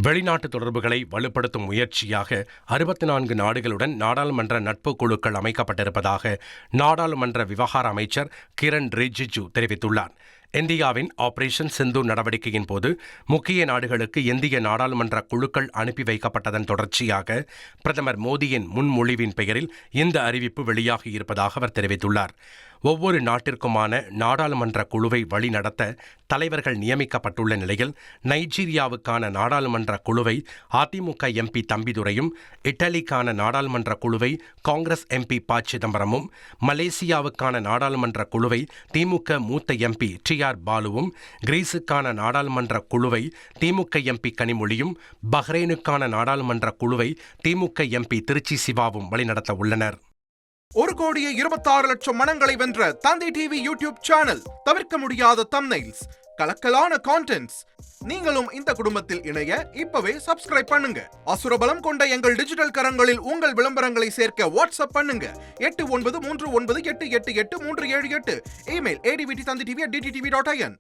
வெளிநாட்டு தொடர்புகளை வலுப்படுத்தும் முயற்சியாக 64 நாடுகளுடன் நாடாளுமன்ற நட்பு குழுக்கள் அமைக்கப்பட்டிருப்பதாக நாடாளுமன்ற விவகார அமைச்சர் கிரண் ரிஜிஜு தெரிவித்துள்ளார். இந்தியாவின் ஆபரேஷன் சிந்து நடவடிக்கையின் போது முக்கிய நாடுகளுக்கு இந்திய நாடாளுமன்ற குழுக்கள் அனுப்பி வைக்கப்பட்டதன் தொடர்ச்சியாக பிரதமர் மோடியின் முன்மொழிவின் பெயரில் இந்த அறிவிப்பு வெளியாகியிருப்பதாக அவர் தெரிவித்துள்ளார். ஒவ்வொரு நாட்டிற்குமான நாடாளுமன்ற குழுவை வழிநடத்த தலைவர்கள் நியமிக்கப்பட்டுள்ள நிலையில் நைஜீரியாவுக்கான நாடாளுமன்ற குழுவை அதிமுக எம்பி தம்பிதுரையும், இட்டலிக்கான நாடாளுமன்ற குழுவை காங்கிரஸ் எம்பி ப. சிதம்பரமும், மலேசியாவுக்கான நாடாளுமன்ற குழுவை திமுக மூத்த எம்பி டி.ஆர். பாலுவும், கிரீஸுக்கான நாடாளுமன்ற குழுவை திமுக எம்பி கனிமொழியும், பஹ்ரைனுக்கான நாடாளுமன்ற குழுவை திமுக எம்பி திருச்சி சிவாவும் வழிநடத்த உள்ளனர். 1,26,00,000 மனங்களை வென்ற தந்தை டிவி யூடியூப் சேனல். தவிர்க்க முடியாத தம்ப்நெயில்ஸ், கலக்கலான கான்டென்ட்ஸ். நீங்களும் இந்த குடும்பத்தில் இணைய இப்பவே சப்ஸ்கிரைப் பண்ணுங்க. அசுரபலம் கொண்ட எங்கள் டிஜிட்டல் கரங்களில் உங்கள் விளம்பரங்களை சேர்க்க வாட்ஸ்அப் பண்ணுங்க. 8939888838. Email advttv@dttv.in.